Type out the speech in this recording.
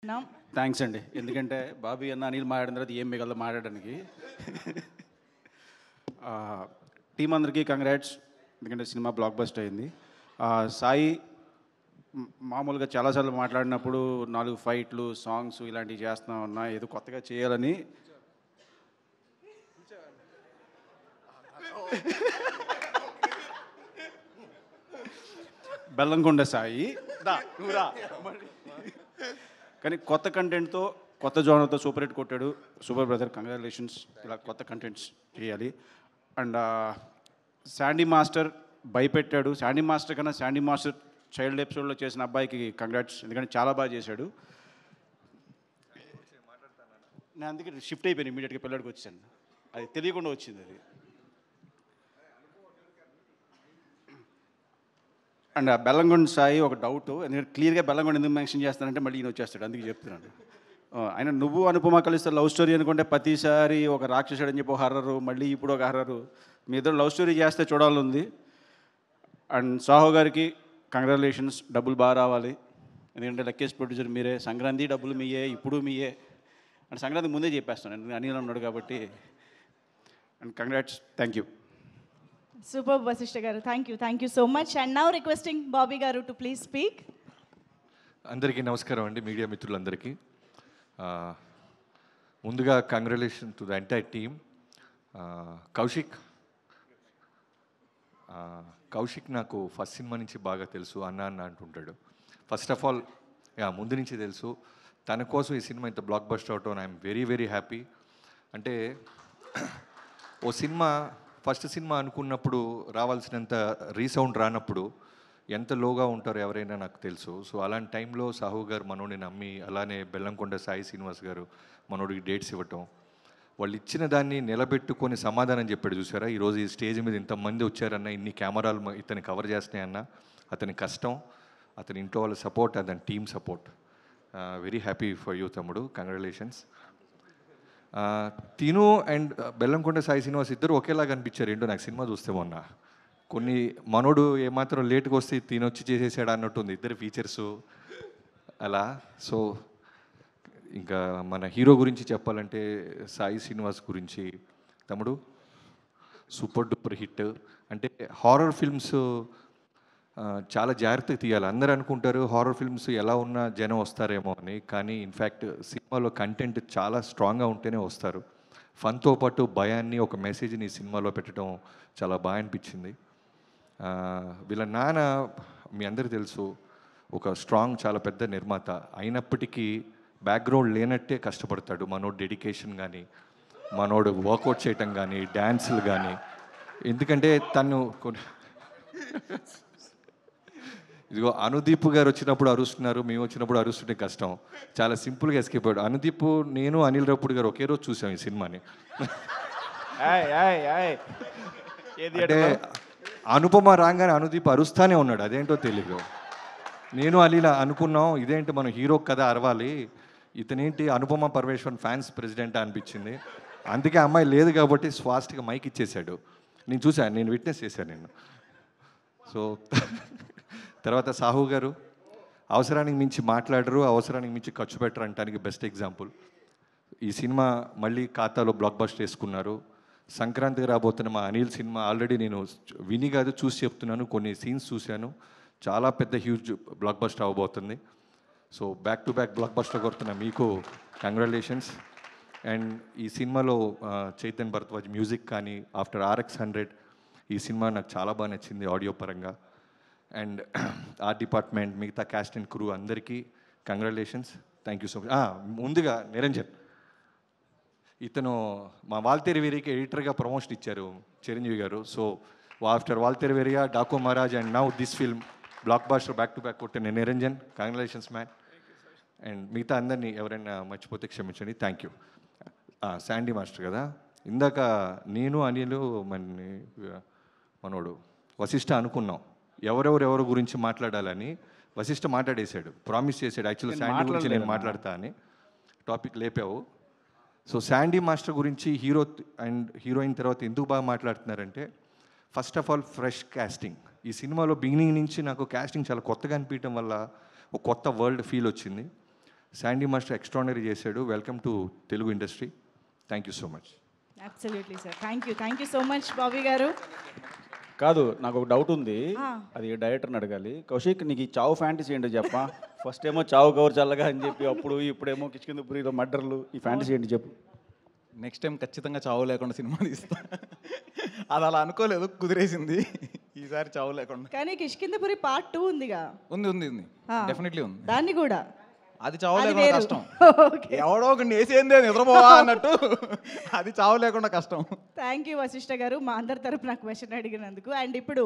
Thanks అండి. ఎందుకంటే బాబీ అన్న అనిల్ మాట్లాడిన తర్వాత ఏం మిగలదు మాట్లాడడానికి. టీం అందరికీ కంగ్రాట్స్, ఎందుకంటే సినిమా బ్లాక్ బస్టర్ అయింది. సాయి మామూలుగా చాలాసార్లు మాట్లాడినప్పుడు 4 ఫైట్లు, సాంగ్స్ ఇలాంటివి చేస్తున్నా ఉన్నా, ఏదో కొత్తగా చేయాలని బెల్లంకొండ సాయి కానీ కొత్త కంటెంట్తో, కొత్త జోనర్తో సూపర్ హిట్ కొట్టాడు. Super brother, congratulations. ఇలా కొత్త కంటెంట్స్ చేయాలి. అండ్ శాండీ మాస్టర్ భయపెట్టాడు. శాండీ మాస్టర్ కన్నా శాండీ మాస్టర్ చైల్డ్ ఎపిసోడ్లో చేసిన అబ్బాయికి కంగ్రాట్స్, ఎందుకంటే చాలా బాగా చేశాడు. నేను అందుకే షిఫ్ట్ అయిపోయాను, ఇమీడియట్గా పిల్లడికి వచ్చాను. అది తెలియకుండా వచ్చింది అది. అండ్ బెల్లంకొండ సాయి ఒక డౌట్, ఎందుకంటే క్లియర్గా బెల్లంకొండ ఎందుకు మెన్షన్ చేస్తానంటే మళ్ళీ ఈయన వచ్చేస్తాడు, అందుకే చెప్తున్నాను. ఆయన నువ్వు అనుపమ కలిస్తే లవ్ స్టోరీ అనుకుంటే ప్రతిసారి ఒక రాక్షసుడు అని చెప్పి ఒక హర్రరు, మళ్ళీ ఇప్పుడు ఒక హర్రరు. మీ ఇద్దరు లవ్ స్టోరీ చేస్తే చూడాలని ఉంది. అండ్ సాహో గారికి కంగ్రాచులేషన్స్, డబ్బులు బాగా రావాలి, ఎందుకంటే లక్కీస్ట్ ప్రొడ్యూసర్ మీరే. సంక్రాంతి డబ్బులు మీయే, ఇప్పుడు మీయే. అండ్ సంక్రాంతి ముందే చెప్పేస్తాను, ఎందుకంటే అనిల్ ఉన్నాడు కాబట్టి. And congrats, thank you. Super Vasishtha garu. Thank you so much. And now requesting Bobby garu to please speak. అందరికీ నమస్కారం అండి, మీడియా మిత్రులందరికీ. ముందుగా congratulation to the entire team. Kaushik నాకు ఫస్ట్ సినిమా నుంచి బాగా తెలుసు, అన్న అన్న అంటుంటాడు. ఫస్ట్ ఆఫ్ ఆల్ ముందు నుంచి తెలుసు. తన కోసం ఈ సినిమా ఇంత బ్లాక్ బస్టర్ అవటం ఐఎమ్ వెరీ వెరీ హ్యాపీ. అంటే ఓ సినిమా ఫస్ట్ సినిమా అనుకున్నప్పుడు రావాల్సినంత రీసౌండ్ రానప్పుడు ఎంత లోగా ఉంటారో ఎవరైనా నాకు తెలుసు. సో అలాంటి టైంలో సాహు గారు మనోడిని నమ్మి, అలానే బెల్లంకొండ సాయి శ్రీనివాస్ గారు మనోడికి డేట్స్ ఇవ్వటం, వాళ్ళు ఇచ్చిన దాన్ని నిలబెట్టుకొని సమాధానం చెప్పాడు. చూసారా, ఈరోజు ఈ స్టేజ్ మీద ఇంతమంది వచ్చారన్న, ఇన్ని కెమెరాలు ఇతన్ని కవర్ చేస్తున్నాయన్న, అతని కష్టం, అతని ఇంట్లో వాళ్ళ సపోర్ట్, అతని team support. Very happy for you తమ్ముడు, కంగ్రాచులేషన్స్. తిను అండ్ బెల్లంకొండ సాయి శ్రీనివాస్ ఇద్దరు ఒకేలాగా అనిపించారు ఏంటో నాకు సినిమా చూస్తే మొన్న. కొన్ని మనోడు ఏమాత్రం లేట్గా వస్తే తినొచ్చి చేసేసాడు అన్నట్టుంది ఇద్దరు ఫీచర్సు అలా. సో ఇంకా మన హీరో గురించి చెప్పాలంటే సాయి శ్రీనివాస్ గురించి, తమ్ముడు సూపర్ డూపర్ హిట్. అంటే హారర్ ఫిల్మ్స్ చాలా జాగ్రత్తగా తీయాలి. అందరూ అనుకుంటారు హారర్ ఫిల్మ్స్ ఎలా ఉన్నా జనం వస్తారేమో అని, కానీ ఇన్ఫ్యాక్ట్ సినిమాలో కంటెంట్ చాలా స్ట్రాంగ్గా ఉంటేనే వస్తారు. ఫన్తో పాటు భయాన్ని, ఒక మెసేజ్ని ఈ సినిమాలో పెట్టడం చాలా బాగా అనిపించింది. వీళ్ళ నాన్న మీ అందరికీ తెలుసు, ఒక స్ట్రాంగ్ చాలా పెద్ద నిర్మాత అయినప్పటికీ బ్యాక్గ్రౌండ్ లేనట్టే కష్టపడతాడు. మనోడు డెడికేషన్ కానీ, మనోడు వర్కౌట్ చేయటం కానీ, డ్యాన్సులు కానీ. ఎందుకంటే తను ఇదిగో అనుదీప్ గారు వచ్చినప్పుడు అరుస్తున్నారు, మేము వచ్చినప్పుడు అరుస్తుంటే కష్టం. చాలా సింపుల్గా ఎస్కేప్ అయ్యాడు అనుదీప్. నేను అనిల్ రావుపూడి గారు ఒకే రోజు చూసాం ఈ సినిమాని. అంటే అనుపమ రాగానే అనుదీప్ అరుస్తానే ఉన్నాడు, అదేంటో తెలియదు. నేను అలీలా అనుకున్నాం, ఇదేంటి మనం హీరో కదా అరవాలి, ఇతనేంటి అనుపమ పరమేశ్వరన్ ఫ్యాన్స్ ప్రెసిడెంట్ అనిపించింది. అందుకే అమ్మాయి లేదు కాబట్టి ఫాస్ట్గా మైక్ ఇచ్చేశాడు. నేను చూశాను, నేను విట్నెస్ చేశాను నేను. సో తర్వాత సాహు గారు అవసరానికి మించి మాట్లాడరు, అవసరానికి మించి ఖర్చు పెట్టరు అంటానికి బెస్ట్ ఎగ్జాంపుల్. ఈ సినిమా మళ్ళీ ఖాతాలో బ్లాక్ బస్టర్ వేసుకున్నారు. సంక్రాంతికి రాబోతున్న మా అనిల్ సినిమా ఆల్రెడీ నేను విని కాదు చూసి చెప్తున్నాను, కొన్ని సీన్స్ చూశాను, చాలా పెద్ద హ్యూజ్ బ్లాక్ బస్టర్ అవ్వబోతుంది. So back to back blockbuster కొడుతున్న మీకు కంగ్రాచులేషన్స్. అండ్ ఈ సినిమాలో చైతన్ భరద్వాజ్ మ్యూజిక్ కానీ, ఆఫ్టర్ RX100 ఈ సినిమా నాకు చాలా బాగా నచ్చింది ఆడియో పరంగా. అండ్ ఆర్ట్ డిపార్ట్మెంట్, మిగతా క్యాస్ట్ అండ్ క్రూ అందరికీ congratulations, thank you so much. ముందుగా నిరంజన్, ఇతను మా వాల్తేరు వేరియకి ఎడిటర్గా ప్రమోషన్ ఇచ్చారు Chiranjeevi garu. So after Waltair Veerayya, Daaku Maharaj and now this film blockbuster back to back కొట్టిన నిరంజన్, కంగ్రాచులేషన్స్ మ్యాన్. అండ్ మిగతా అందరినీ ఎవరైనా మర్చిపోతే క్షమించండి, థ్యాంక్ యూ. శాండీ మాస్టర్ కదా, ఇందాక నేను అనిలు మనోడు వశిష్ఠ అనుకున్నాం ఎవరెవరు గురించి మాట్లాడాలని. వశిష్ఠ మాట్లాడేశాడు, ప్రామిస్ చేశాడు యాక్చువల్లీ శాండీ గురించి నేను మాట్లాడతా అని. టాపిక్ లేపావు. సో శాండీ మాస్టర్ గురించి హీరో అండ్ హీరోయిన్ తర్వాత ఎందుకు బాగా మాట్లాడుతున్నారంటే, first of all fresh casting. ఈ సినిమాలో బిగినింగ్ నుంచి నాకు కాస్టింగ్ చాలా కొత్తగా అనిపించడం వల్ల ఒక కొత్త వరల్డ్ ఫీల్ వచ్చింది. శాండీ మాస్టర్ ఎక్స్ట్రాడినరీ చేశాడు. Welcome to Telugu industry. Thank you so much. Absolutely sir. Thank you so much Bobby గారు. కాదు, నాకు ఒక డౌట్ ఉంది, అది డైరెక్టర్ని అడగాలి. కౌశిక్, నీకు ఈ చావు ఫ్యాంటసీ ఏంటో చెప్పా. ఫస్ట్ ఏమో చావు కవర్ చల్లగా అని చెప్పి, ఇప్పుడేమో కిష్కిందపురిలో మర్డర్లు, ఈ ఫ్యాంటసీ ఏంటి చెప్పు. నెక్స్ట్ టైం ఖచ్చితంగా చావు లేకుండా సినిమా తీస్తా. అది అలా అనుకోలేదు, కుదిరేసింది. ఈసారి చావు లేకుండా. కానీ కిష్కిందపురి పార్ట్ 2 ఉందిగా. ఉంది డెఫినెట్లీ ఉంది. దాన్ని కూడా అది చావు లేకుండా వేరు. కష్టం. ఓకే. ఎవడో ఒక వేసేందే నిద్రపోవా అన్నట్టు, అది చావు లేకుండా కష్టం. థ్యాంక్ యూ వశిష్ఠ గారు మా అందరి తరపున క్వశ్చన్ అడిగినందుకు. అండ్ ఇప్పుడు